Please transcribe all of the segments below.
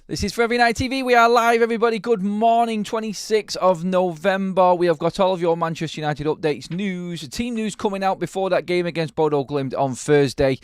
This is for Every Night TV. We are live, everybody. Good morning, 26th of November. We have got all of your Manchester United updates, news, team news coming out before that game against Bodo Glimt on Thursday.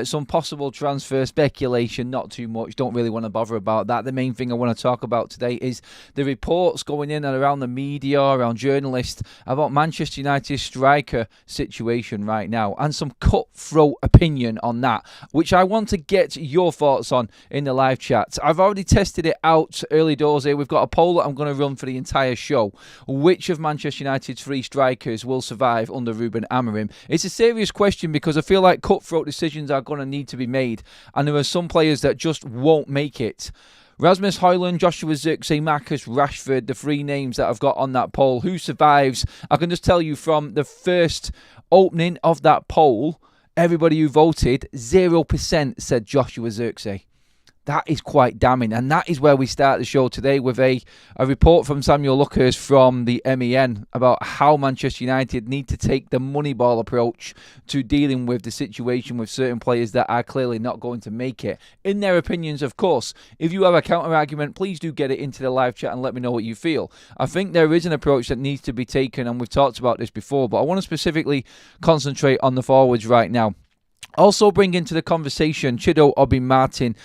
Some possible transfer speculation, not too much. Don't really want to bother about that. The main thing I want to talk about today is the reports going in and around the media, around journalists, about Manchester United's striker situation right now, and some cutthroat opinion on that, which I want to get your thoughts on in the live chat. I've already tested it out early doors here. We've got a poll that I'm going to run for the entire show. Which of Manchester United's three strikers will survive under Ruben Amorim? It's a serious question because I feel like cutthroat decisions are going to need to be made, and there are some players that just won't make it. Rasmus, Højlund, Joshua Zirkzee, Marcus Rashford, the three names that I've got on that poll. Who survives? I can just tell you from the first opening of that poll, everybody who voted, 0% said Joshua Zirkzee. That is quite damning, and that is where we start the show today with a report from Samuel Luckhurst from the MEN about how Manchester United need to take the Moneyball approach to dealing with the situation with certain players that are clearly not going to make it. In their opinions, of course. If you have a counter-argument, please do get it into the live chat and let me know what you feel. I think there is an approach that needs to be taken, and we've talked about this before, but I want to specifically concentrate on the forwards right now. Also bring into the conversation Chido Obi Martin,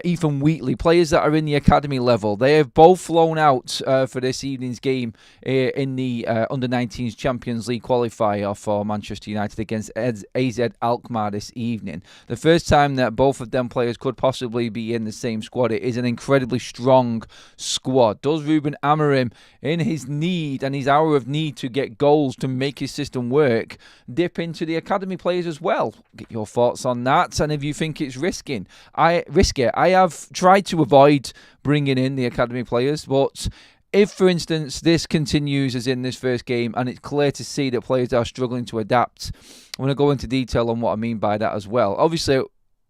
Ethan Wheatley, players that are in the academy level. They have both flown out for this evening's game in the Under-19s Champions League qualifier for Manchester United against AZ Alkmaar this evening. The first time that both of them players could possibly be in the same squad. It is an incredibly strong squad. Does Ruben Amorim, in his need and his hour of need to get goals to make his system work, dip into the academy players as well? Get your thoughts on that, and if you think it's risky. I have tried to avoid bringing in the academy players, but if, for instance, this continues as in this first game and it's clear to see that players are struggling to adapt, I'm going to go into detail on what I mean by that as well. Obviously,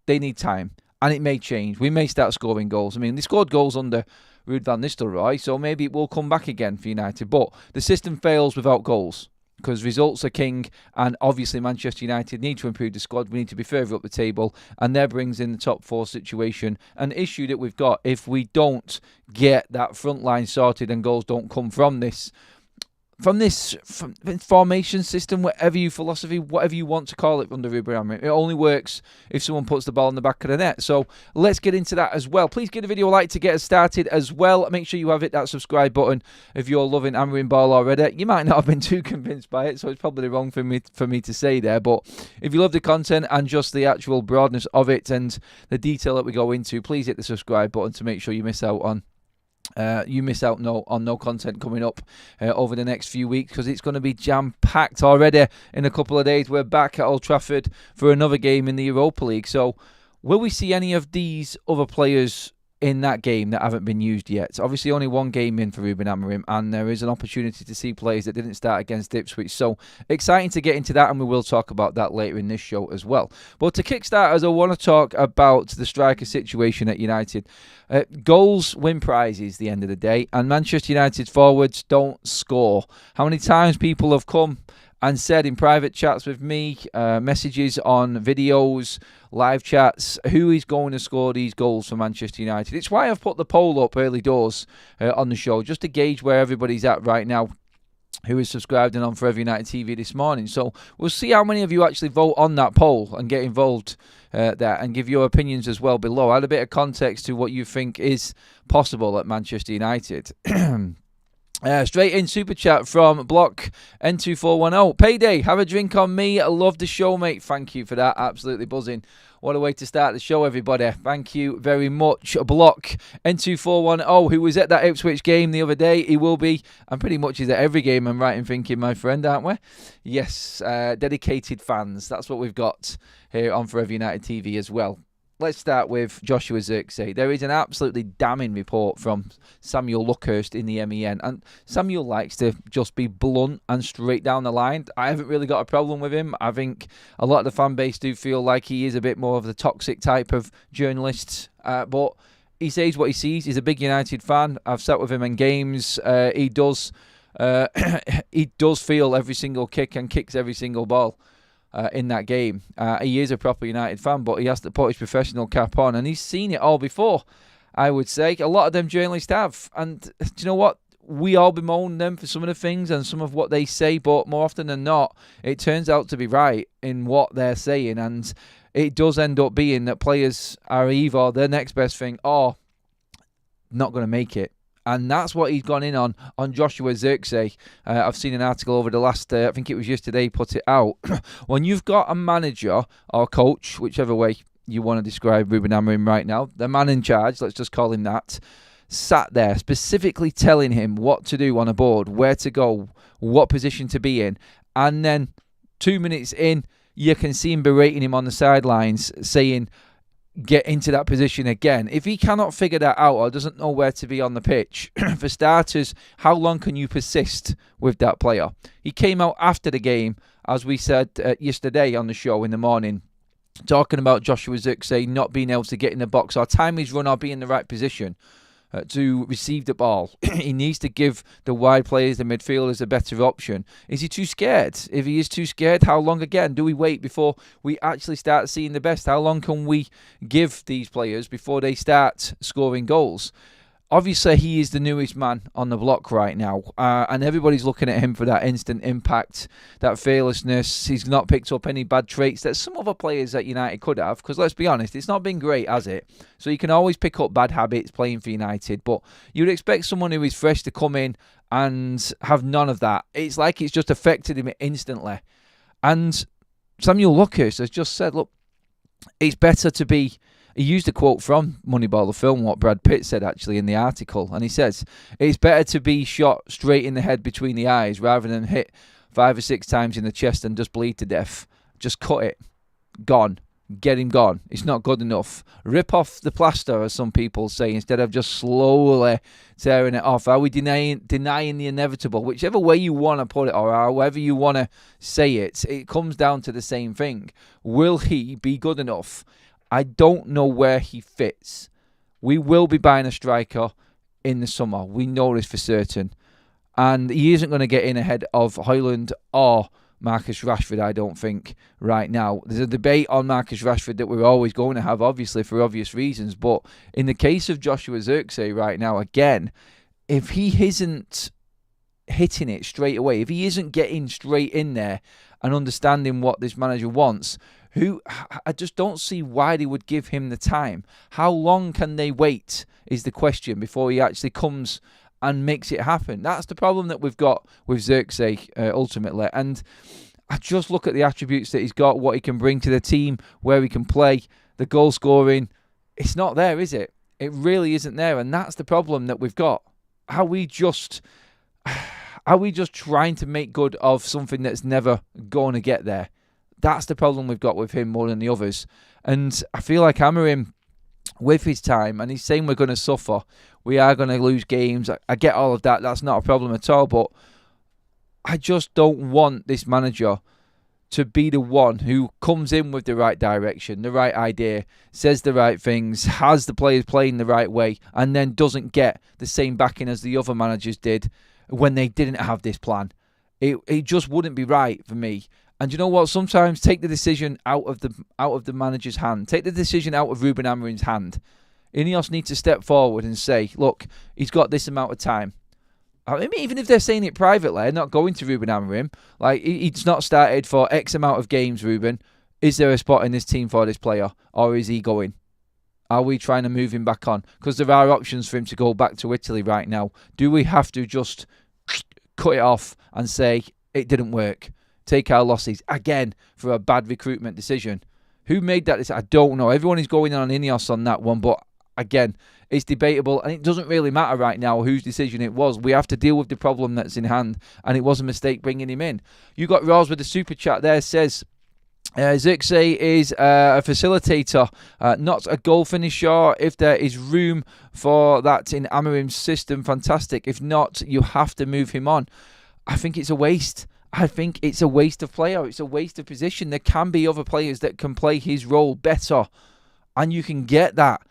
they need time, and it may change. We may start scoring goals. I mean, they scored goals under Ruud van Nistelrooy, so maybe it will come back again for United, but the system fails without goals, because results are king, and obviously Manchester United need to improve the squad. We need to be further up the table, and there brings in the top four situation. An issue that we've got if we don't get that front line sorted and goals don't come from this formation system, whatever you want to call it under Ruben Amorim. It only works if someone puts the ball in the back of the net. So let's get into that as well. Please give the video a like to get us started as well. Make sure you have hit that subscribe button if you're loving Amorim ball already. You might not have been too convinced by it, so it's probably wrong for me to say there. But if you love the content and just the actual broadness of it and the detail that we go into, please hit the subscribe button to make sure you miss out on no content coming up over the next few weeks, because it's going to be jam-packed already. In a couple of days, we're back at Old Trafford for another game in the Europa League. So will we see any of these other players in that game that haven't been used yet? Obviously only one game in for Ruben Amorim, and there is an opportunity to see players that didn't start against Ipswich. So exciting to get into that, and we will talk about that later in this show as well. But to kickstart us, I want to talk about the striker situation at United. Goals win prizes at the end of the day, and Manchester United's forwards don't score. How many times people have come and said in private chats with me, messages on videos, live chats, who is going to score these goals for Manchester United? It's why I've put the poll up early doors on the show, just to gauge where everybody's at right now, who is subscribed and on for Every Night TV this morning. So we'll see how many of you actually vote on that poll and get involved there and give your opinions as well below. Add a bit of context to what you think is possible at Manchester United. Straight in super chat from Block N2410. Payday, have a drink on me. I love the show, mate. Thank you for that. Absolutely buzzing. What a way to start the show, everybody. Thank you very much. Block N2410, who was at that Ipswich game the other day. He will be, and pretty much is at every game, I'm right in thinking, my friend, aren't we? Yes, dedicated fans. That's what we've got here on Forever United TV as well. Let's start with Joshua Zirkzee. There is an absolutely damning report from Samuel Luckhurst in the MEN. And Samuel likes to just be blunt and straight down the line. I haven't really got a problem with him. I think a lot of the fan base do feel like he is a bit more of the toxic type of journalist. But he says what he sees. He's a big United fan. I've sat with him in games. He does he does feel every single kick and kicks every single ball in that game. He is a proper United fan, but he has to put his professional cap on, and he's seen it all before, I would say. A lot of them journalists have. And do you know what? We all bemoan them for some of the things and some of what they say, but more often than not, it turns out to be right in what they're saying. And it does end up being that players are either their next best thing or not going to make it. And that's what he's gone in on Joshua Zirkzee. I've seen an article over the last, I think it was yesterday, put it out. When you've got a manager or coach, whichever way you want to describe Ruben Amorim right now, the man in charge, let's just call him that, sat there specifically telling him what to do on a board, where to go, what position to be in. And then 2 minutes in, you can see him berating him on the sidelines, saying, get into that position again. If he cannot figure that out or doesn't know where to be on the pitch, for starters, how long can you persist with that player? He came out after the game, as we said yesterday on the show in the morning, talking about Joshua Zirkzee not being able to get in the box or time his run or be in the right position to receive the ball. He needs to give the wide players, the midfielders, a better option. Is he too scared? If he is too scared, how long again do we wait before we actually start seeing the best? How long can we give these players before they start scoring goals? Obviously, he is the newest man on the block right now, and everybody's looking at him for that instant impact, that fearlessness. He's not picked up any bad traits that some other players at United could have, because let's be honest, it's not been great, has it? So you can always pick up bad habits playing for United, but you'd expect someone who is fresh to come in and have none of that. It's like it's just affected him instantly. And Samuel Lucas has just said, look, it's better to be... He used a quote from Moneyball, the film, what Brad Pitt said actually in the article. And he says, it's better to be shot straight in the head between the eyes rather than hit 5 or 6 times in the chest and just bleed to death. Just cut it. Gone. Get him gone. It's not good enough. Rip off the plaster, as some people say, instead of just slowly tearing it off. Are we denying the inevitable? Whichever way you want to put it, or however you want to say it, it comes down to the same thing. Will he be good enough? I don't know where he fits. We will be buying a striker in the summer. We know this for certain. And he isn't going to get in ahead of Højlund or Marcus Rashford, I don't think, right now. There's a debate on Marcus Rashford that we're always going to have, obviously, for obvious reasons. But in the case of Joshua Zirkzee right now, again, if he isn't hitting it straight away, if he isn't getting straight in there and understanding what this manager wants, I just don't see why they would give him the time. How long can they wait is the question before he actually comes and makes it happen. That's the problem that we've got with Zirkzee ultimately. And I just look at the attributes that he's got, what he can bring to the team, where he can play, the goal scoring. It's not there, is it? It really isn't there. And that's the problem that we've got. Are we just trying to make good of something that's never going to get there? That's the problem we've got with him more than the others. And I feel like Amorim, with his time, and he's saying we're going to suffer, we are going to lose games. I get all of that. That's not a problem at all. But I just don't want this manager to be the one who comes in with the right direction, the right idea, says the right things, has the players playing the right way, and then doesn't get the same backing as the other managers did when they didn't have this plan. It just wouldn't be right for me. And you know what? Sometimes take the decision out of the manager's hand. Take the decision out of Ruben Amorim's hand. Ineos need to step forward and say, look, he's got this amount of time. I mean, even if they're saying it privately, not going to Ruben Amorim, like, he's not started for X amount of games, Ruben. Is there a spot in this team for this player? Or is he going? Are we trying to move him back on? Because there are options for him to go back to Italy right now. Do we have to just cut it off and say, it didn't work? Take our losses again for a bad recruitment decision. Who made that decision? I don't know. Everyone is going on Ineos on that one, but again, it's debatable, and it doesn't really matter right now whose decision it was. We have to deal with the problem that's in hand, and it was a mistake bringing him in. You got Ross with the super chat there, says Zirkzee is a facilitator, not a goal finisher. If there is room for that in Amorim's system, fantastic. If not, you have to move him on. I think it's a waste. I think it's a waste of player. It's a waste of position. There can be other players that can play his role better, and you can get that.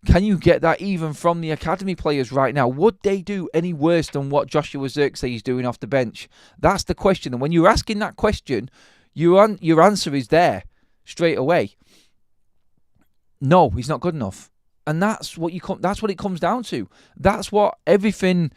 Can you get that even from the academy players right now? Would they do any worse than what Joshua Zirkzee is doing off the bench? That's the question. And when you're asking that question, your answer is there straight away. No, he's not good enough. And that's what it comes down to. That's what everything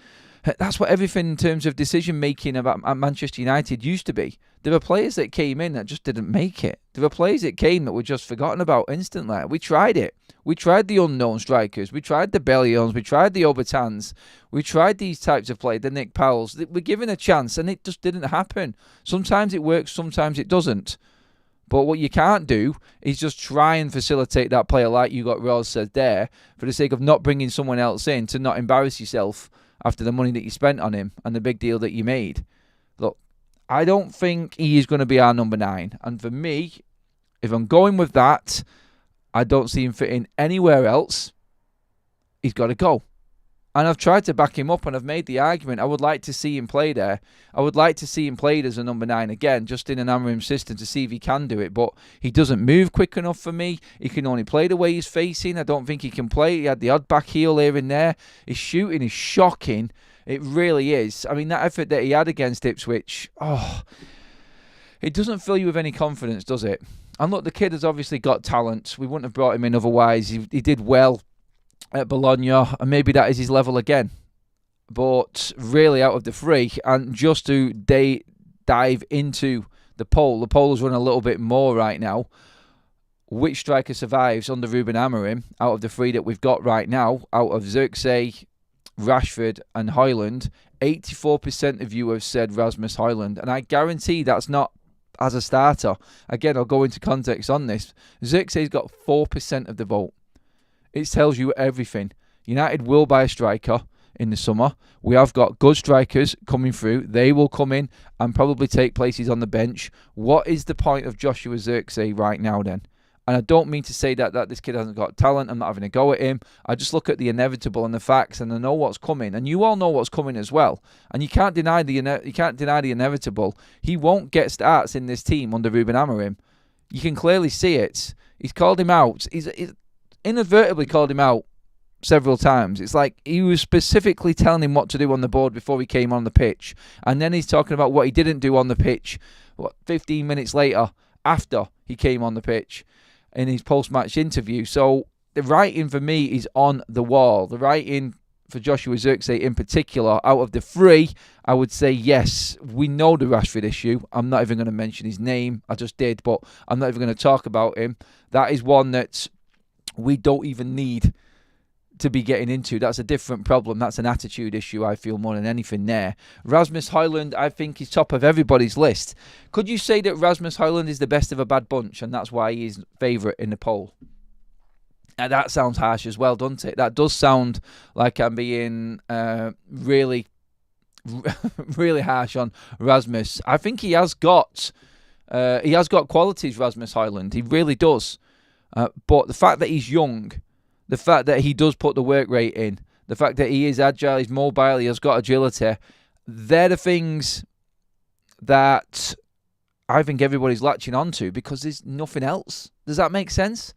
in terms of decision making about at Manchester United used to be. There were players that came in that just didn't make it. There were players that came that were just forgotten about instantly. We tried it. We tried the unknown strikers. We tried the Bellions. We tried the Obertans. We tried these types of play, the Nick Powells. We're given a chance and it just didn't happen. Sometimes it works, sometimes it doesn't. But what you can't do is just try and facilitate that player like you got Ross said there for the sake of not bringing someone else in to not embarrass yourself after the money that you spent on him and the big deal that you made. Look, I don't think he is going to be our number 9. And for me, if I'm going with that, I don't see him fitting anywhere else. He's got to go. And I've tried to back him up and I've made the argument. I would like to see him play there. I would like to see him played as a number 9 again, just in an Amorim system to see if he can do it. But he doesn't move quick enough for me. He can only play the way he's facing. I don't think he can play. He had the odd back heel here and there. His shooting is shocking. It really is. I mean, that effort that he had against Ipswich, it doesn't fill you with any confidence, does it? And look, the kid has obviously got talent. We wouldn't have brought him in otherwise. He did well at Bologna, and maybe that is his level again. But really, out of the 3, and just to dive into the poll has run a little bit more right now. Which striker survives under Ruben Amorim out of the 3 that we've got right now, out of Zirkzee, Rashford and Højlund? 84% of you have said Rasmus Højlund, and I guarantee that's not as a starter. Again, I'll go into context on this. Zirkzee's got 4% of the vote. It tells you everything. United will buy a striker in the summer. We have got good strikers coming through. They will come in and probably take places on the bench. What is the point of Joshua Zirkzee right now then? And I don't mean to say that this kid hasn't got talent. I'm not having a go at him. I just look at the inevitable and the facts, and I know what's coming. And you all know what's coming as well. And you can't deny the inevitable. He won't get starts in this team under Ruben Amorim. You can clearly see it. He's called him out. He's inadvertently called him out several times. It's like he was specifically telling him what to do on the board before he came on the pitch. And then he's talking about what he didn't do on the pitch, 15 minutes later, after he came on the pitch in his post-match interview. So the writing for me is on the wall. The writing for Joshua Zirkzee in particular, out of the 3, I would say yes, we know the Rashford issue. I'm not even going to mention his name. I just did, but I'm not even going to talk about him. That is one that we don't even need to be getting into. That's a different problem. That's an attitude issue, I feel, more than anything there. Rasmus Højlund, I think, is top of everybody's list. Could you say that Rasmus Højlund is the best of a bad bunch and that's why he's favourite in the poll? Now, that sounds harsh as well, doesn't it? That does sound like I'm being really harsh on Rasmus. I think he has got qualities, Rasmus Højlund. He really does. But the fact that he's young, the fact that he does put the work rate in, the fact that he is agile, he's mobile, he has got agility, they're the things that I think everybody's latching onto because there's nothing else. Does that make sense?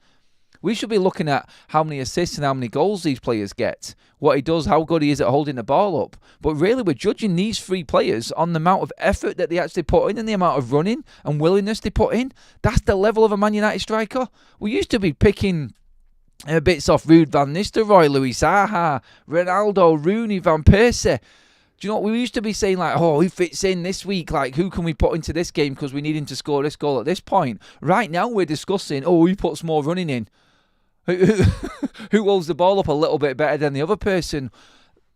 We should be looking at how many assists and how many goals these players get, what he does, how good he is at holding the ball up. But really, we're judging these 3 players on the amount of effort that they actually put in and the amount of running and willingness they put in. That's the level of a Man United striker. We used to be picking bits off Ruud van Nistelrooy, Louis Saha, Ronaldo, Rooney, Van Persie. Do you know what? We used to be saying, like, oh, who fits in this week? Like, who can we put into this game because we need him to score this goal at this point? Right now, we're discussing, who puts more running in? Who holds the ball up a little bit better than the other person?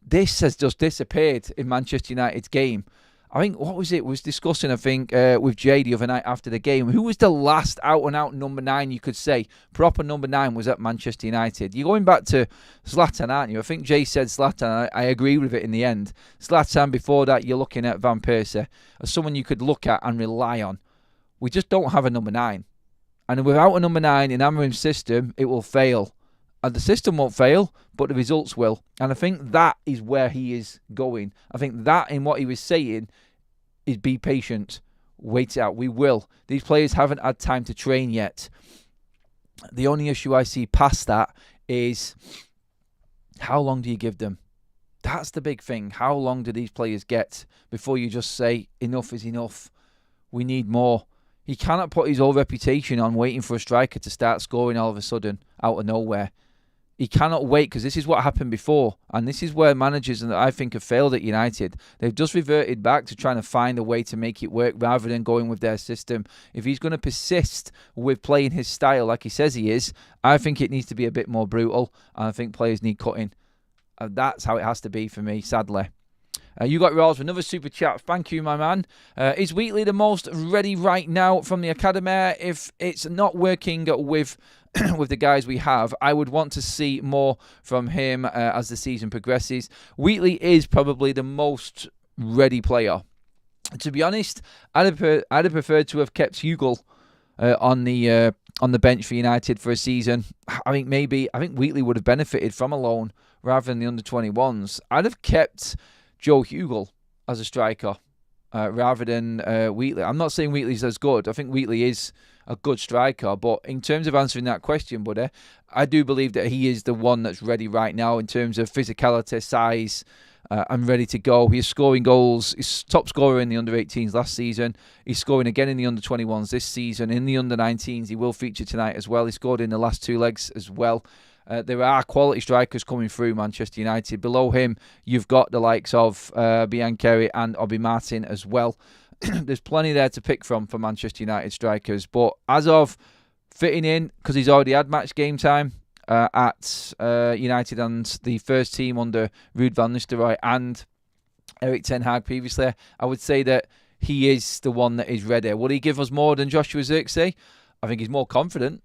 This has just disappeared in Manchester United's game. I think, what was it? Was discussing, I think, with Jay the other night after the game. Who was the last out-and-out number 9, you could say? Proper number 9 was at Manchester United. You're going back to Zlatan, aren't you? I think Jay said Zlatan. I agree with it in the end. Zlatan, before that, you're looking at Van Persie as someone you could look at and rely on. We just don't have a number 9. And without a number 9 in Amorim's system, it will fail. And the system won't fail, but the results will. And I think that is where he is going. I think that in what he was saying is be patient. Wait it out. We will. These players haven't had time to train yet. The only issue I see past that is how long do you give them? That's the big thing. How long do these players get before you just say, enough is enough? We need more. He cannot put his whole reputation on waiting for a striker to start scoring all of a sudden out of nowhere. He cannot wait, because this is what happened before. And this is where managers that I think have failed at United. They've just reverted back to trying to find a way to make it work rather than going with their system. If he's going to persist with playing his style like he says he is, I think it needs to be a bit more brutal. And I think players need cutting. That's how it has to be for me, sadly. You got Rawls for another super chat. Thank you, my man. Is Wheatley the most ready right now from the academy? If it's not working with with the guys we have, I would want to see more from him as the season progresses. Wheatley is probably the most ready player. To be honest, I'd have preferred to have kept Hugo on the bench for United for a season. I think Wheatley would have benefited from a loan rather than the under-21s. I'd have kept Joe Hugo as a striker rather than Wheatley. I'm not saying Wheatley's as good. I think Wheatley is a good striker, but in terms of answering that question, buddy, I do believe that he is the one that's ready right now in terms of physicality, size, and ready to go. He is scoring goals. He's top scorer in the under-18s last season. He's scoring again in the under-21s this season. In the under-19s, he will feature tonight as well. He scored in the last two legs as well. There are quality strikers coming through Manchester United. Below him, you've got the likes of Biancheri and Obi Martin as well. There's plenty there to pick from for Manchester United strikers. But as of fitting in, because he's already had match game time at United and the first team under Ruud van Nistelrooy and Erik ten Hag previously, I would say that he is the one that is ready. Will he give us more than Joshua Zirkzee? I think he's more confident.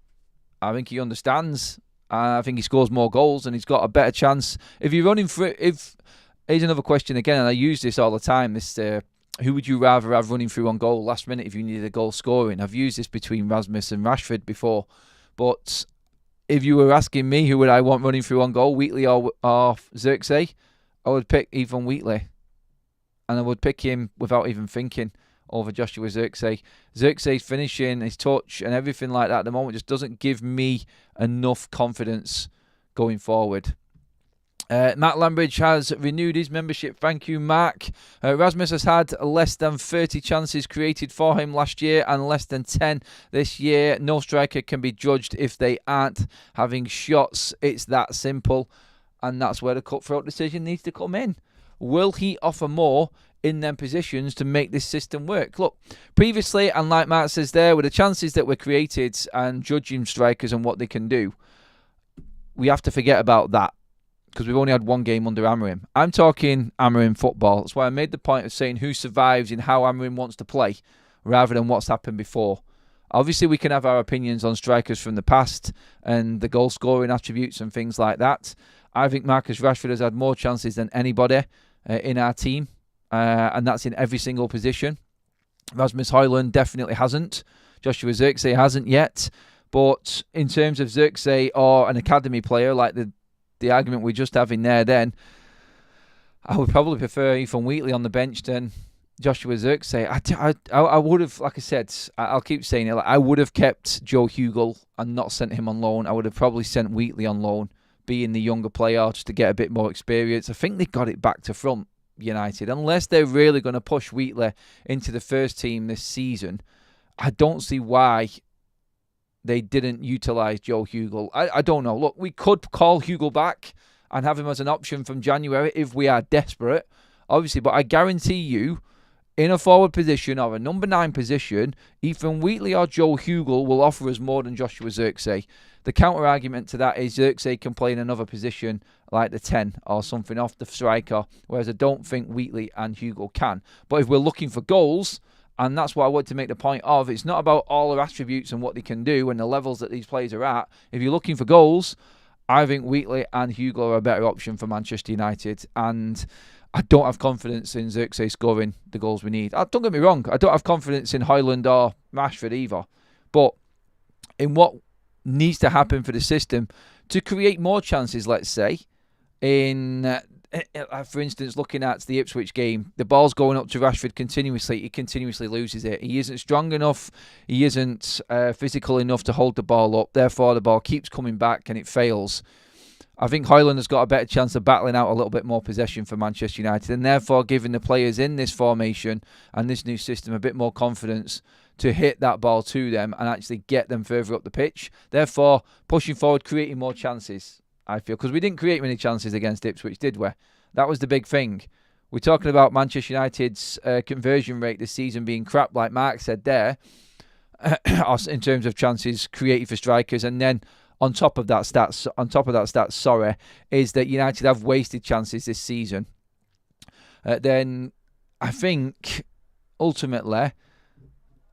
I think he understands. I think he scores more goals and he's got a better chance. If you're running through, here's another question again, and I use this all the time, this who would you rather have running through on goal last minute if you needed a goal scoring? I've used this between Rasmus and Rashford before, but if you were asking me who would I want running through on goal, Wheatley or Zirkzee, I would pick Ethan Wheatley, and I would pick him without even thinking over Joshua Zirkzee. Zirkzee's finishing, his touch and everything like that at the moment just doesn't give me enough confidence going forward. Matt Lambridge has renewed his membership. Thank you, Mark. Rasmus has had less than 30 chances created for him last year and less than 10 this year. No striker can be judged if they aren't having shots. It's that simple. And that's where the cutthroat decision needs to come in. Will he offer more in them positions to make this system work? Look, previously, and like Mark says there, with the chances that were created and judging strikers and what they can do, we have to forget about that because we've only had one game under Amorim. I'm talking Amorim football. That's why I made the point of saying who survives in how Amorim wants to play rather than what's happened before. Obviously, we can have our opinions on strikers from the past and the goal-scoring attributes and things like that. I think Marcus Rashford has had more chances than anybody in our team, and that's in every single position. Rasmus Højlund definitely hasn't. Joshua Zirkzee hasn't yet. But in terms of Zirkzee or an academy player, like the argument we're just having there, then I would probably prefer Ethan Wheatley on the bench than Joshua Zirkzee. I would have, like I said, I'll keep saying it, I would have kept Joe Hugo and not sent him on loan. I would have probably sent Wheatley on loan, being the younger player, just to get a bit more experience. I think they got it back to front, United. Unless they're really going to push Wheatley into the first team this season, I don't see why they didn't utilise Joe Hugo. I don't know. Look, we could call Hugo back and have him as an option from January if we are desperate, obviously. But I guarantee you, in a forward position or a number 9 position, Ethan Wheatley or Joe Hugo will offer us more than Joshua Zirkzee. The counter-argument to that is Zirkzee can play in another position like the 10 or something off the striker, whereas I don't think Wheatley and Hugo can. But if we're looking for goals, and that's what I want to make the point of, it's not about all their attributes and what they can do and the levels that these players are at. If you're looking for goals, I think Wheatley and Hugo are a better option for Manchester United. And I don't have confidence in Zirkzee scoring the goals we need. Don't get me wrong, I don't have confidence in Højlund or Rashford either. But in what needs to happen for the system to create more chances, let's say, in for instance, looking at the Ipswich game, the ball's going up to Rashford continuously. He continuously loses it. He isn't strong enough. He isn't physical enough to hold the ball up. Therefore, the ball keeps coming back and it fails. I think Højlund has got a better chance of battling out a little bit more possession for Manchester United, and therefore giving the players in this formation and this new system a bit more confidence to hit that ball to them and actually get them further up the pitch. Therefore, pushing forward, creating more chances, I feel. Because we didn't create many chances against Ipswich, did we? That was the big thing. We're talking about Manchester United's conversion rate this season being crap, like Mark said there, in terms of chances created for strikers, and then on top of that stat, is that United have wasted chances this season. Then I think ultimately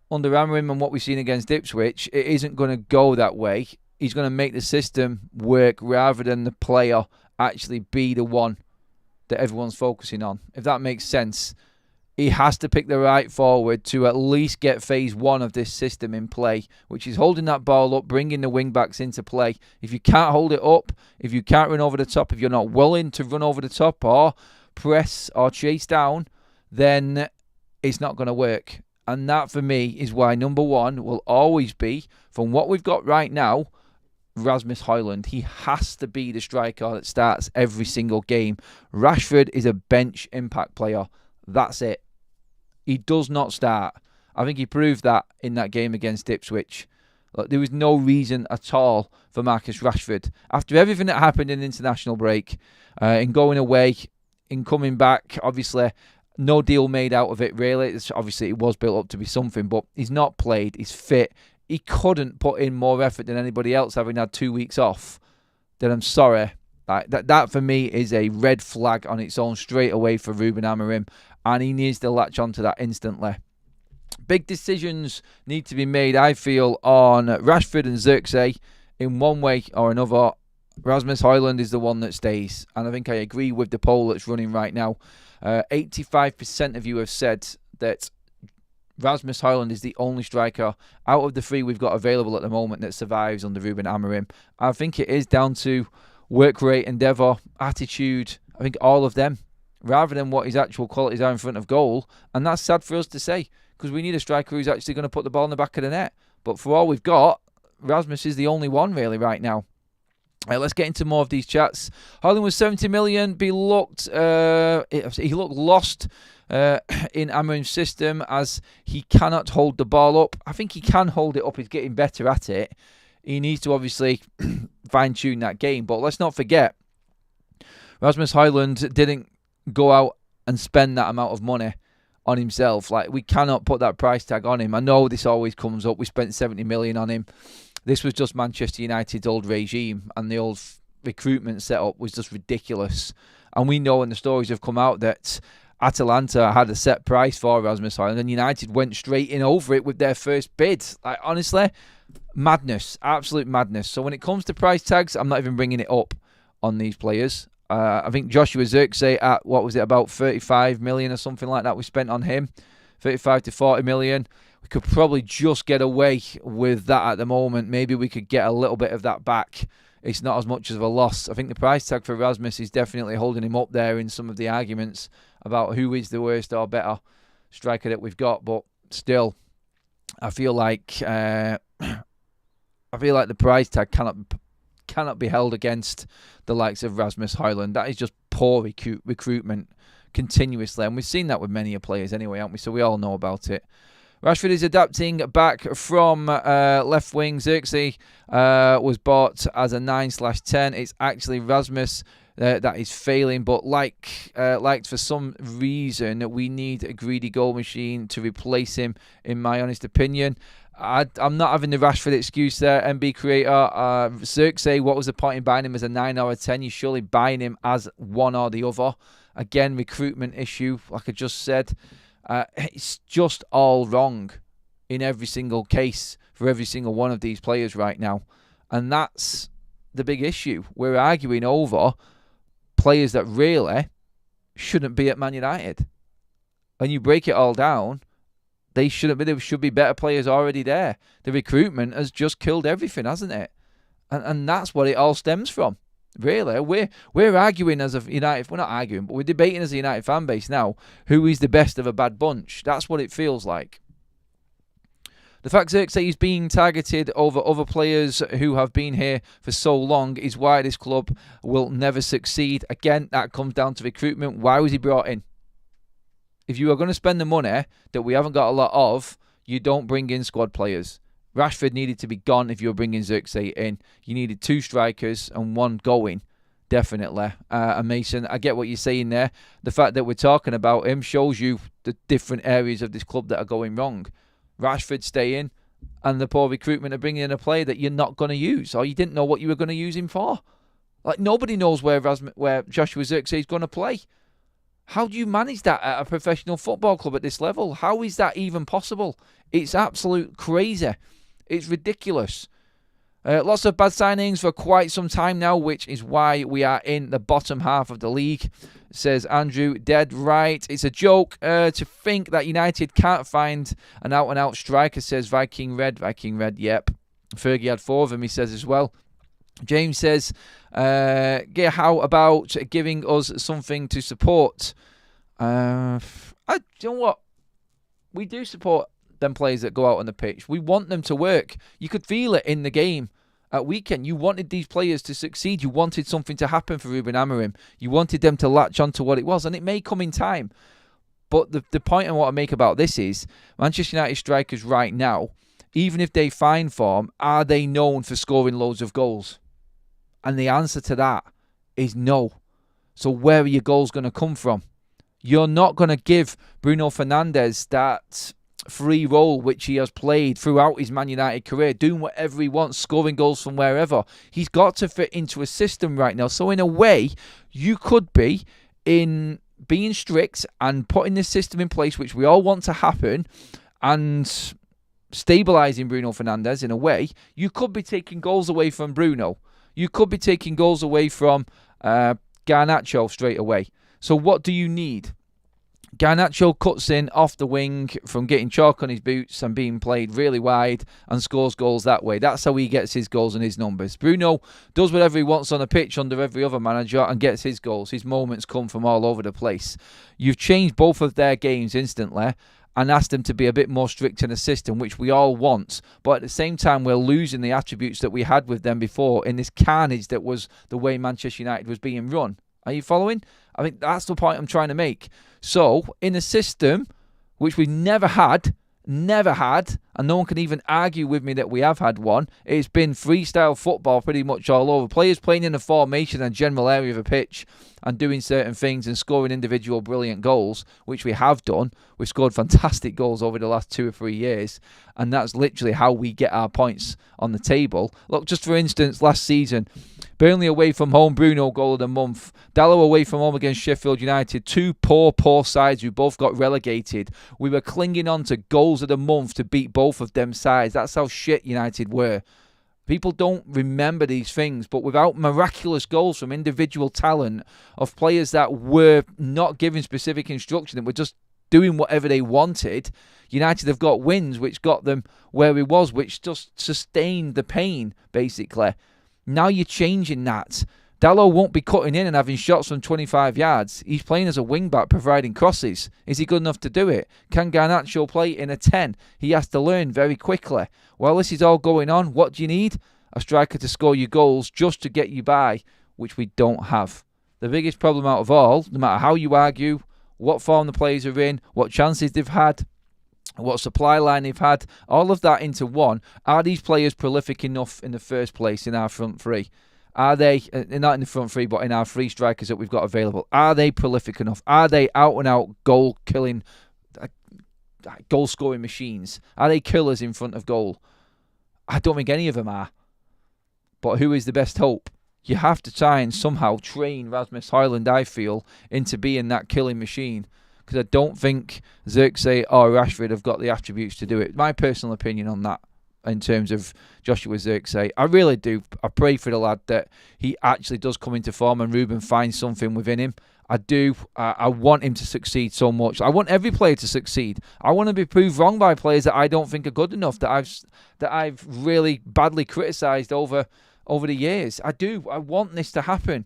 under Amorim and what we've seen against Ipswich, it isn't going to go that way. He's going to make the system work rather than the player actually be the one that everyone's focusing on. If that makes sense. He has to pick the right forward to at least get phase one of this system in play, which is holding that ball up, bringing the wing-backs into play. If you can't hold it up, if you can't run over the top, if you're not willing to run over the top or press or chase down, then it's not going to work. And that, for me, is why number one will always be, from what we've got right now, Rasmus Højlund. He has to be the striker that starts every single game. Rashford is a bench impact player. That's it. He does not start. I think he proved that in that game against Ipswich. Look, there was no reason at all for Marcus Rashford. After everything that happened in the international break, in going away, in coming back, obviously, no deal made out of it, really. Obviously, it was built up to be something, but he's not played. He's fit. He couldn't put in more effort than anybody else, having had 2 weeks off. Then I'm sorry. That for me is a red flag on its own straight away for Ruben Amorim, and he needs to latch onto that instantly. Big decisions need to be made, I feel, on Rashford and Xherdan in one way or another. Rasmus Højlund is the one that stays, and I think I agree with the poll that's running right now. 85% of you have said that Rasmus Højlund is the only striker out of the three we've got available at the moment that survives under Ruben Amorim. I think it is down to work rate, endeavour, attitude. I think all of them, rather than what his actual qualities are in front of goal. And that's sad for us to say, because we need a striker who's actually going to put the ball in the back of the net. But for all we've got, Rasmus is the only one really right now. Let's get into more of these chats. Højlund was 70 million. He looked lost in Amorim's system, as he cannot hold the ball up. I think he can hold it up. He's getting better at it. He needs to obviously fine-tune that game. But let's not forget, Rasmus Højlund didn't go out and spend that amount of money on himself. Like, we cannot put that price tag on him. I know this always comes up. We spent 70 million on him. This was just Manchester United's old regime, and the old recruitment setup was just ridiculous. And we know, and the stories have come out, that Atalanta had a set price for Rasmus Højlund, and United went straight in over it with their first bid. Like, honestly, madness, absolute madness. So when it comes to price tags, I'm not even bringing it up on these players. I think Joshua Xherdan at, what was it, about 35 million or something like that we spent on him. 35 to 40 million. We could probably just get away with that at the moment. Maybe we could get a little bit of that back. It's not as much of a loss. I think the price tag for Rasmus is definitely holding him up there in some of the arguments about who is the worst or better striker that we've got. But still, I feel like the price tag cannot be held against the likes of Rasmus Højlund. That is just poor recruitment continuously, and we've seen that with many players anyway, haven't we? So we all know about it. Rashford is adapting back from left wing. Xherdan was bought as a 9/10. It's actually Rasmus that is failing, but like for some reason, we need a greedy goal machine to replace him, in my honest opinion. I'm not having the Rashford excuse there, MB creator. Xherdan, what was the point in buying him as a 9 or a 10? You're surely buying him as one or the other. Again, recruitment issue, like I just said. It's just all wrong in every single case for every single one of these players right now. And that's the big issue. We're arguing over players that really shouldn't be at Man United. When you break it all down, they shouldn't be. There should be better players already there. The recruitment has just killed everything, hasn't it? And that's what it all stems from. Really, we're arguing as a United. We're not arguing, but we're debating as a United fan base now who is the best of a bad bunch. That's what it feels like. The fact Xherdan is being targeted over other players who have been here for so long is why this club will never succeed. Again, that comes down to recruitment. Why was he brought in? If you are going to spend the money that we haven't got a lot of, you don't bring in squad players. Rashford needed to be gone if you were bringing Xherdan in. You needed 2 strikers and 1 going. Definitely. And Mason, I get what you're saying there. The fact that we're talking about him shows you the different areas of this club that are going wrong. Rashford staying and the poor recruitment of bringing in a player that you're not going to use or you didn't know what you were going to use him for. Like, nobody knows where Joshua Xherdan is going to play. How do you manage that at a professional football club at this level? How is that even possible? It's absolute crazy. It's ridiculous. Lots of bad signings for quite some time now, which is why we are in the bottom half of the league, says Andrew. Dead right. It's a joke to think that United can't find an out-and-out striker, says Viking Red. Viking Red, yep. Fergie had 4 of them, he says as well. James says, how about giving us something to support? You know what? We do support them players that go out on the pitch. We want them to work. You could feel it in the game at weekend. You wanted these players to succeed. You wanted something to happen for Ruben Amorim. You wanted them to latch on to what it was, and it may come in time. But the point I want to make about this is Manchester United strikers right now, even if they find form, are they known for scoring loads of goals? And the answer to that is no. So where are your goals going to come from? You're not going to give Bruno Fernandes that free role which he has played throughout his Man United career, doing whatever he wants, scoring goals from wherever. He's got to fit into a system right now. So in a way, you could be in being strict and putting this system in place, which we all want to happen, and stabilising Bruno Fernandes in a way. You could be taking goals away from Bruno. You could be taking goals away from Garnacho straight away. So what do you need? Garnacho cuts in off the wing from getting chalk on his boots and being played really wide and scores goals that way. That's how he gets his goals and his numbers. Bruno does whatever he wants on the pitch under every other manager and gets his goals. His moments come from all over the place. You've changed both of their games instantly and asked them to be a bit more strict in the system, which we all want. But at the same time, we're losing the attributes that we had with them before in this carnage that was the way Manchester United was being run. Are you following? I think that's the point I'm trying to make. So, in a system which we never had, and no one can even argue with me that we have had one, it's been freestyle football pretty much all over. Players playing in a formation and general area of a pitch and doing certain things and scoring individual brilliant goals, which we have done. We've scored fantastic goals over the last 2 or 3 years, and that's literally how we get our points on the table. Look, just for instance, last season, Burnley away from home, Bruno goal of the month. Dallow away from home against Sheffield United. 2 poor sides who both got relegated. We were clinging on to goals of the month to beat both of them sides. That's how shit United were. People don't remember these things, but without miraculous goals from individual talent of players that were not given specific instruction, that were just doing whatever they wanted, United have got wins which got them where it was, which just sustained the pain, basically. Now you're changing that. Dallow won't be cutting in and having shots from 25 yards. He's playing as a wing-back, providing crosses. Is he good enough to do it? Can Garnacho play in a 10? He has to learn very quickly. While this is all going on, what do you need? A striker to score you goals just to get you by, which we don't have. The biggest problem out of all, no matter how you argue, what form the players are in, what chances they've had, what supply line they've had, all of that into one. Are these players prolific enough in the first place in our front three? Are they, not in the front three, but in our 3 strikers that we've got available, are they prolific enough? Are they out-and-out goal-killing, goal-scoring machines? Are they killers in front of goal? I don't think any of them are. But who is the best hope? You have to try and somehow train Rasmus Højlund, I feel, into being that killing machine. Because I don't think Xherdan or Rashford have got the attributes to do it. My personal opinion on that, in terms of Joshua Xherdan, I really do. I pray for the lad that he actually does come into form and Ruben finds something within him. I do. I want him to succeed so much. I want every player to succeed. I want to be proved wrong by players that I don't think are good enough, that I've really badly criticised over the years. I do. I want this to happen.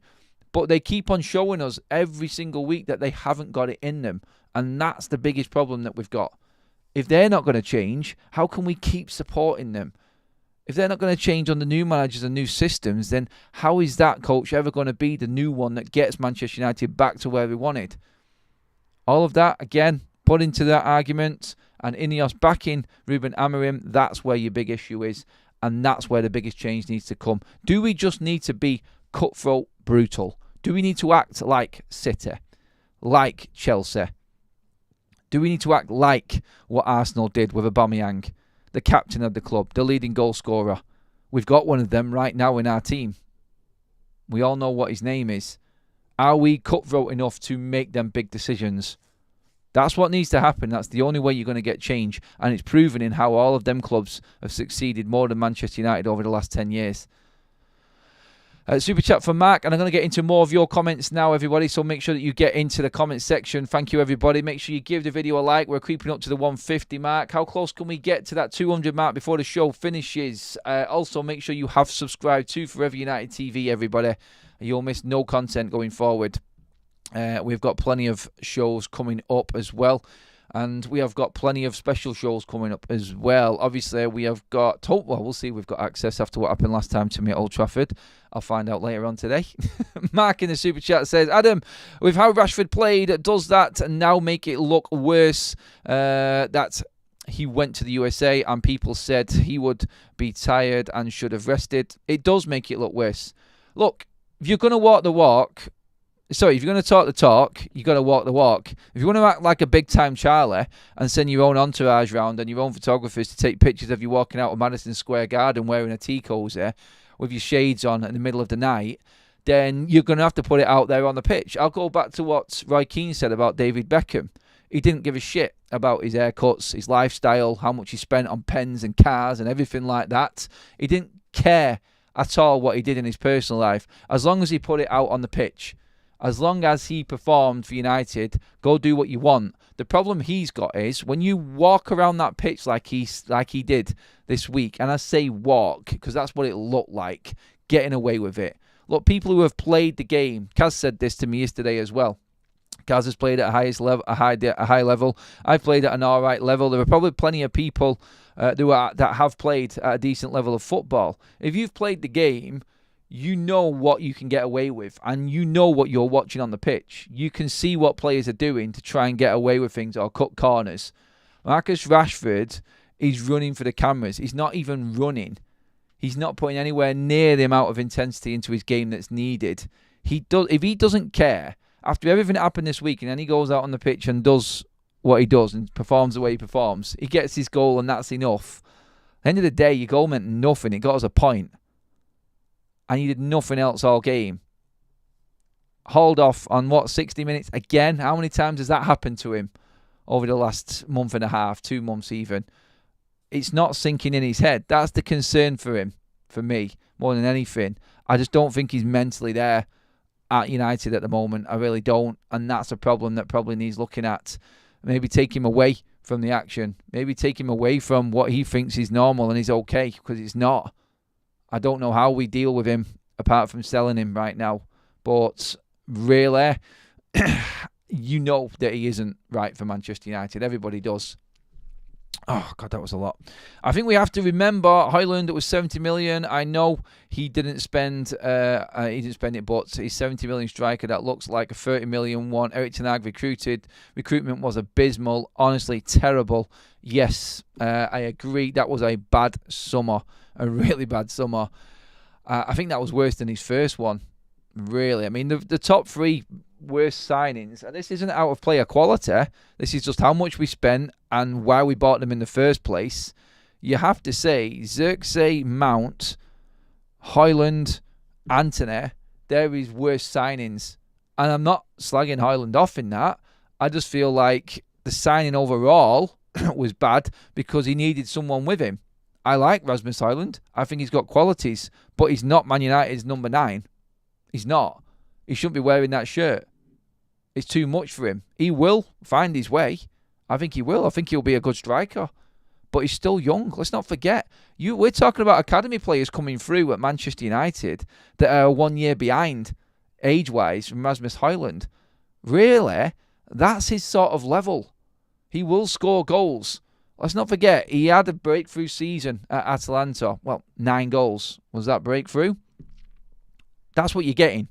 But they keep on showing us every single week that they haven't got it in them. And that's the biggest problem that we've got. If they're not going to change, how can we keep supporting them? If they're not going to change on the new managers and new systems, then how is that coach ever going to be the new one that gets Manchester United back to where we wanted? All of that, again, put into that argument, and Ineos backing Ruben Amorim, that's where your big issue is, and that's where the biggest change needs to come. Do we just need to be cutthroat, brutal? Do we need to act like City, like Chelsea? Do we need to act like what Arsenal did with Aubameyang, the captain of the club, the leading goal scorer? We've got one of them right now in our team. We all know what his name is. Are we cutthroat enough to make them big decisions? That's what needs to happen. That's the only way you're going to get change. And it's proven in how all of them clubs have succeeded more than Manchester United over the last 10 years. Super chat from Mark, and I'm going to get into more of your comments now, everybody, so make sure that you get into the comment section. Thank you, everybody. Make sure you give the video a like. We're creeping up to the 150 mark. How close can we get to that 200 mark before the show finishes? Also, make sure you have subscribed to Forever United TV, everybody. You'll miss no content going forward. We've got plenty of shows coming up as well. And we have got plenty of special shows coming up as well. Obviously, we have got... well, we'll see. We've got access after what happened last time to me at Old Trafford. I'll find out later on today. Mark in the Super Chat says, Adam, with how Rashford played, does that now make it look worse that he went to the USA and people said he would be tired and should have rested? It does make it look worse. Look, if you're going to walk the walk... Sorry, if you're going to talk the talk, you've got to walk the walk. If you want to act like a big-time Charlie and send your own entourage round and your own photographers to take pictures of you walking out of Madison Square Garden wearing a tea cozy with your shades on in the middle of the night, then you're going to have to put it out there on the pitch. I'll go back to what Roy Keane said about David Beckham. He didn't give a shit about his haircuts, his lifestyle, how much he spent on pens and cars and everything like that. He didn't care at all what he did in his personal life, as long as he put it out on the pitch. As long as he performed for United, go do what you want. The problem he's got is when you walk around that pitch like he did this week, and I say walk because that's what it looked like, getting away with it. Look, people who have played the game, Kaz said this to me yesterday as well. Kaz has played at a high level. I've played at an all right level. There are probably plenty of people that have played at a decent level of football. If you've played the game, you know what you can get away with, and you know what you're watching on the pitch. You can see what players are doing to try and get away with things or cut corners. Marcus Rashford is running for the cameras. He's not even running. He's not putting anywhere near the amount of intensity into his game that's needed. If he doesn't care, after everything that happened this week, and then he goes out on the pitch and does what he does and performs the way he performs, he gets his goal and that's enough. At the end of the day, your goal meant nothing. It got us a point. And he did nothing else all game. Hauled off on, 60 minutes? Again, how many times has that happened to him over the last month and a half, 2 months even? It's not sinking in his head. That's the concern for him, for me, more than anything. I just don't think he's mentally there at United at the moment. I really don't. And that's a problem that probably needs looking at. Maybe take him away from the action. Maybe take him away from what he thinks is normal and is okay, because it's not. I don't know how we deal with him apart from selling him right now. But really, you know that he isn't right for Manchester United. Everybody does. Oh, God, that was a lot. I think we have to remember Højlund, it was 70 million. I know he didn't spend it, but he's 70 million striker. That looks like a 30 million one. Erik ten Hag recruitment was abysmal. Honestly, terrible. Yes, I agree. That was a bad summer. A really bad summer. I think that was worse than his first one. Really. I mean, the top three worst signings, and this isn't out of player quality. This is just how much we spent and why we bought them in the first place. You have to say, Xerxes, Mount, Højlund, Antony, they're his worst signings. And I'm not slagging Højlund off in that. I just feel like the signing overall was bad because he needed someone with him. I like Rasmus Højlund. I think he's got qualities, but he's not Man United's number 9. He's not. He shouldn't be wearing that shirt. It's too much for him. He will find his way. I think he will. I think he'll be a good striker. But he's still young. Let's not forget. We're talking about academy players coming through at Manchester United that are 1 year behind, age-wise, from Rasmus Højlund. Really? That's his sort of level. He will score goals Let's not forget, he had a breakthrough season at Atalanta. Well, 9 goals. Was that breakthrough? That's what you're getting.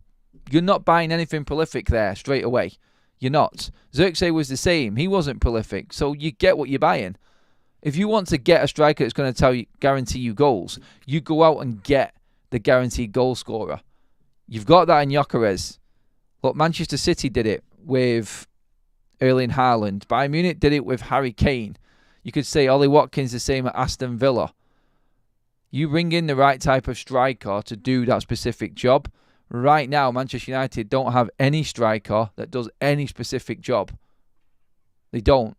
You're not buying anything prolific there straight away. You're not. Xherdan was the same. He wasn't prolific. So you get what you're buying. If you want to get a striker that's going to guarantee you goals, you go out and get the guaranteed goal scorer. You've got that in Gyökeres. Look, Manchester City did it with Erling Haaland. Bayern Munich did it with Harry Kane. You could say Ollie Watkins the same at Aston Villa. You bring in the right type of striker to do that specific job. Right now, Manchester United don't have any striker that does any specific job. They don't.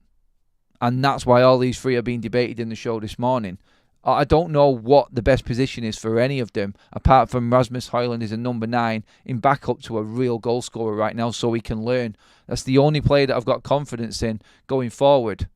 And that's why all these three are being debated in the show this morning. I don't know what the best position is for any of them, apart from Rasmus Højlund is a number 9 in backup to a real goal scorer right now, so he can learn. That's the only player that I've got confidence in going forward.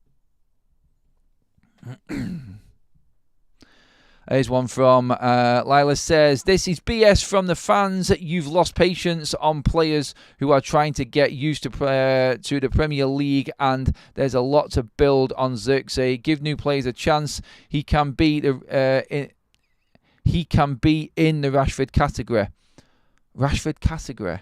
Here's one from Lila says, this is BS from the fans. You've lost patience on players who are trying to get used to the Premier League, and there's a lot to build on Xherdan. Give new players a chance. He can be in the Rashford category. Rashford category.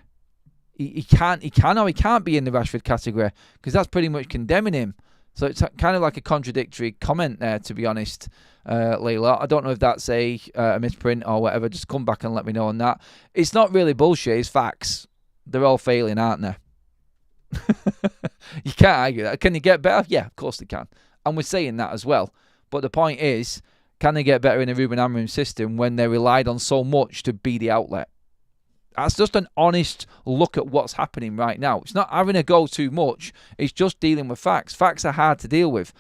He can't be in the Rashford category, because that's pretty much condemning him. So it's kind of like a contradictory comment there, to be honest, Layla. I don't know if that's a misprint or whatever. Just come back and let me know on that. It's not really bullshit. It's facts. They're all failing, aren't they? You can't argue that. Can they get better? Yeah, of course they can. And we're saying that as well. But the point is, can they get better in the Ruben Amorim system when they relied on so much to be the outlet? That's just an honest look at what's happening right now. It's not having a go too much. It's just dealing with facts. Facts are hard to deal with.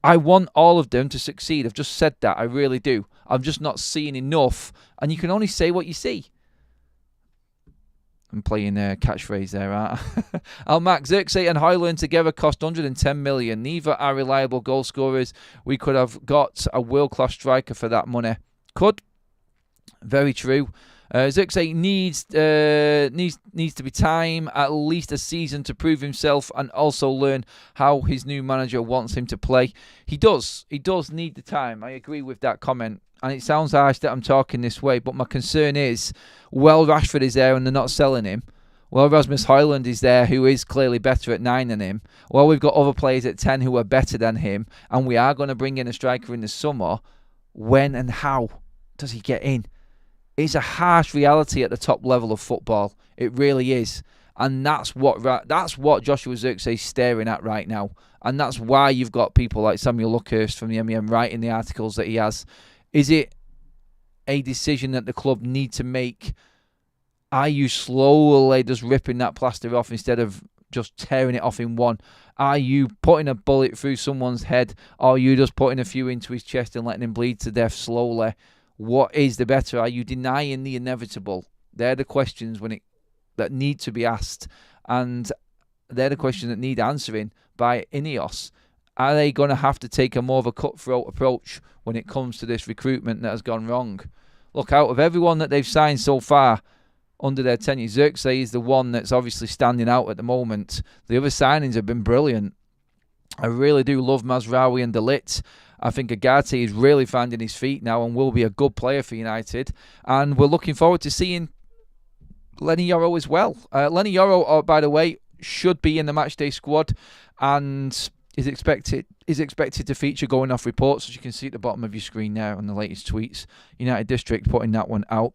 I want all of them to succeed. I've just said that. I really do. I'm just not seeing enough. And you can only say what you see. I'm playing a catchphrase there, aren't I? Max, Xherdan and Højlund together cost 110 million. Neither are reliable goal scorers. We could have got a world-class striker for that money. Could. Very true. Xherdan needs to be time, at least a season, to prove himself and also learn how his new manager wants him to play. He does need the time. I agree with that comment. And it sounds harsh that I'm talking this way, but my concern is, well, Rashford is there and they're not selling him. Well, Rasmus Højlund is there, who is clearly better at 9 than him. Well, we've got other players at 10 who are better than him, and we are going to bring in a striker in the summer. When and how does he get in? It's a harsh reality at the top level of football. It really is. And that's what Joshua Xherdan is staring at right now. And that's why you've got people like Samuel Luckhurst from the MEM writing the articles that he has. Is it a decision that the club need to make? Are you slowly just ripping that plaster off instead of just tearing it off in one? Are you putting a bullet through someone's head? Or are you just putting a few into his chest and letting him bleed to death slowly? What is the better? Are you denying the inevitable? They're the questions that need to be asked. And they're the questions that need answering by Ineos. Are they going to have to take a more of a cutthroat approach when it comes to this recruitment that has gone wrong? Look, out of everyone that they've signed so far under their tenure, Xherdan is the one that's obviously standing out at the moment. The other signings have been brilliant. I really do love Mazraoui and De Ligt. I think Agati is really finding his feet now and will be a good player for United. And we're looking forward to seeing Lenny Yoro as well. Lenny Yoro, by the way, should be in the matchday squad and is expected to feature going off reports, as you can see at the bottom of your screen there on the latest tweets. United District putting that one out.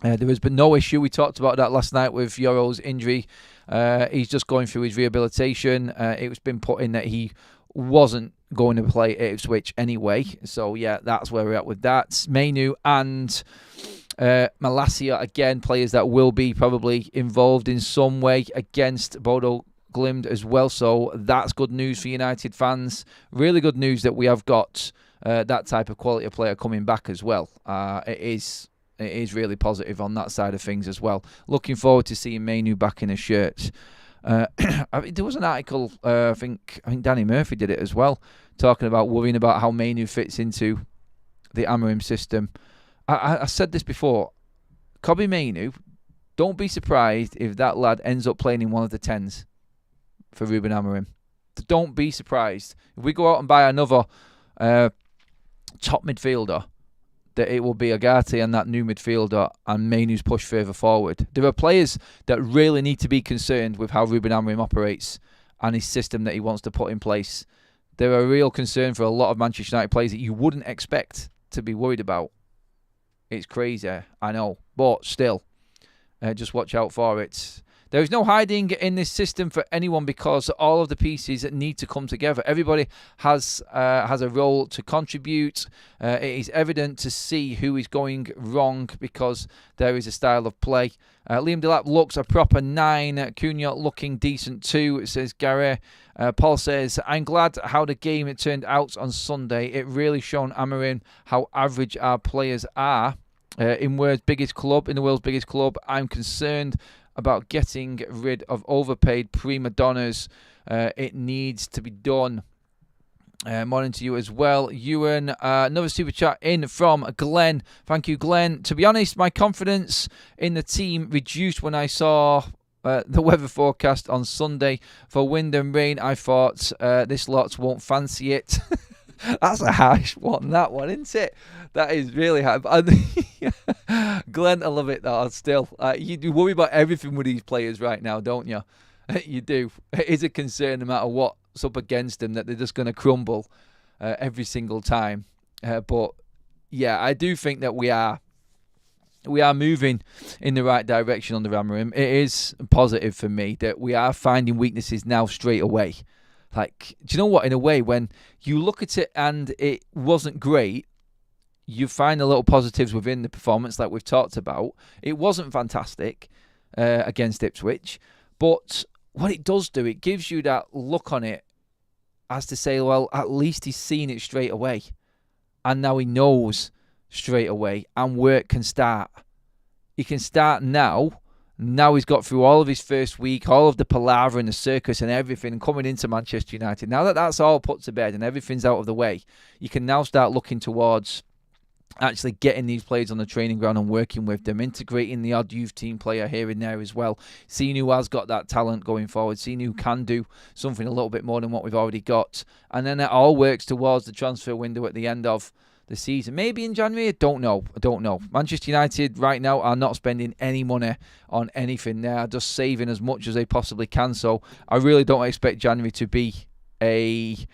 There has been no issue. We talked about that last night with Yoro's injury. He's just going through his rehabilitation. It's been put in that he wasn't going to play at Ipswich anyway. So, yeah, that's where we're at with that. Mainu and Malacia, again, players that will be probably involved in some way against Bodo Glimt as well. So that's good news for United fans. Really good news that we have got that type of quality of player coming back as well. It is really positive on that side of things as well. Looking forward to seeing Mainu back in a shirt. There was an article, I think Danny Murphy did it as well, talking about worrying about how Mainu fits into the Amorim system. I said this before. Kobbie Mainu, don't be surprised if that lad ends up playing in one of the 10s for Ruben Amorim. Don't be surprised. If we go out and buy another top midfielder, that it will be Agate and that new midfielder and Mainoo's push further forward. There are players that really need to be concerned with how Ruben Amorim operates and his system that he wants to put in place. There are a real concern for a lot of Manchester United players that you wouldn't expect to be worried about. It's crazy, I know, but still, just watch out for it. There is no hiding in this system for anyone because all of the pieces need to come together. Everybody has a role to contribute. It is evident to see who is going wrong because there is a style of play. Liam Delap looks a proper 9. Cunha looking decent too, says Gary. Paul says, I'm glad how the game turned out on Sunday. It really shown Amorim how average our players are. In the world's biggest club, I'm concerned about getting rid of overpaid prima donnas. It needs to be done. Morning to you as well. Ewan, another super chat in from Glenn. Thank you, Glenn. To be honest, my confidence in the team reduced when I saw the weather forecast on Sunday for wind and rain. I thought this lot won't fancy it. That's a harsh one, that one, isn't it? That is really hard. Glenn, I love it, though, still. You do worry about everything with these players right now, don't you? You do. It is a concern no matter what's up against them that they're just going to crumble every single time. But, yeah, I do think that we are moving in the right direction under Amorim. It is positive for me that we are finding weaknesses now straight away. Like, do you know what? In a way, when you look at it and it wasn't great, you find the little positives within the performance like we've talked about. It wasn't fantastic against Ipswich, but what it does do, it gives you that look on it as to say, well, at least he's seen it straight away. And now he knows straight away and work can start. He can start now. Now he's got through all of his first week, all of the palaver and the circus and everything coming into Manchester United. Now that that's all put to bed and everything's out of the way, you can now start looking towards actually getting these players on the training ground and working with them, integrating the odd youth team player here and there as well, seeing who has got that talent going forward, seeing who can do something a little bit more than what we've already got. And then it all works towards the transfer window at the end of the season. Maybe in January, I don't know. Manchester United right now are not spending any money on anything. They are just saving as much as they possibly can. So I really don't expect January to be a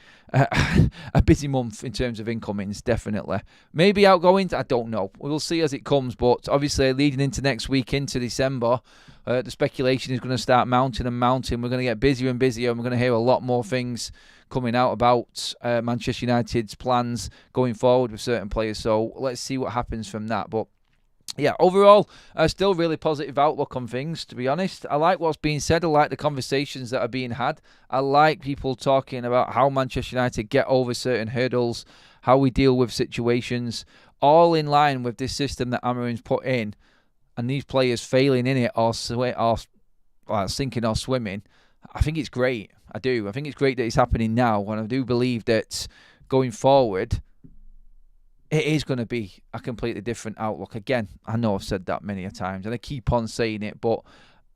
busy month in terms of incomings, definitely. Maybe outgoings, I don't know. We'll see as it comes. But obviously leading into next week, into December, the speculation is going to start mounting and mounting. We're going to get busier and busier, and we're going to hear a lot more things coming out about Manchester United's plans going forward with certain players. So let's see what happens from that. But yeah, overall, still really positive outlook on things, to be honest. I like what's being said. I like the conversations that are being had. I like people talking about how Manchester United get over certain hurdles, how we deal with situations, all in line with this system that Amorim's put in, and these players failing in it or sinking or swimming. I think it's great. I do. I think it's great that it's happening now, and I do believe that going forward, it is going to be a completely different outlook. Again, I know I've said that many a times, and I keep on saying it, but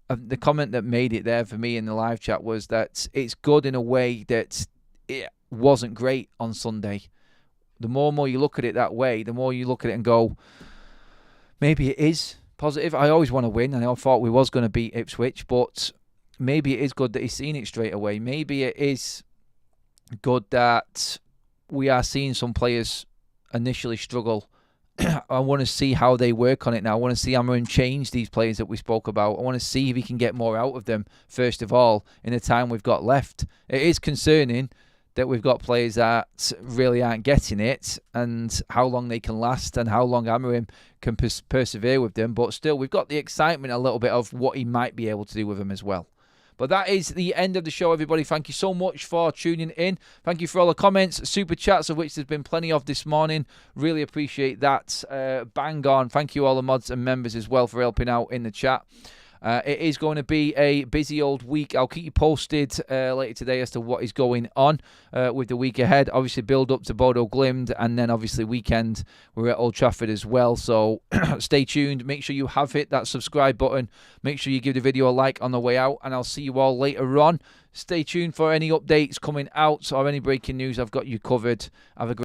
the comment that made it there for me in the live chat was that it's good in a way that it wasn't great on Sunday. The more and more you look at it that way, the more you look at it and go, maybe it is positive. I always want to win, and I thought we was going to beat Ipswich, but maybe it is good that he's seen it straight away. Maybe it is good that we are seeing some players initially struggle. I want to see how they work on it now. I want to see Amorim change these players that we spoke about. I want to see if he can get more out of them, first of all, in the time we've got left. It is concerning that we've got players that really aren't getting it and how long they can last and how long Amorim can persevere with them. But still, we've got the excitement a little bit of what he might be able to do with them as well. But that is the end of the show, everybody. Thank you so much for tuning in. Thank you for all the comments, super chats, of which there's been plenty of this morning. Really appreciate that. Bang on. Thank you all the mods and members as well for helping out in the chat. It is going to be a busy old week. I'll keep you posted later today as to what is going on with the week ahead. Obviously, build up to Bodo Glimt, and then obviously weekend we're at Old Trafford as well. So stay tuned. Make sure you have hit that subscribe button. Make sure you give the video a like on the way out, and I'll see you all later on. Stay tuned for any updates coming out or any breaking news. I've got you covered. Have a great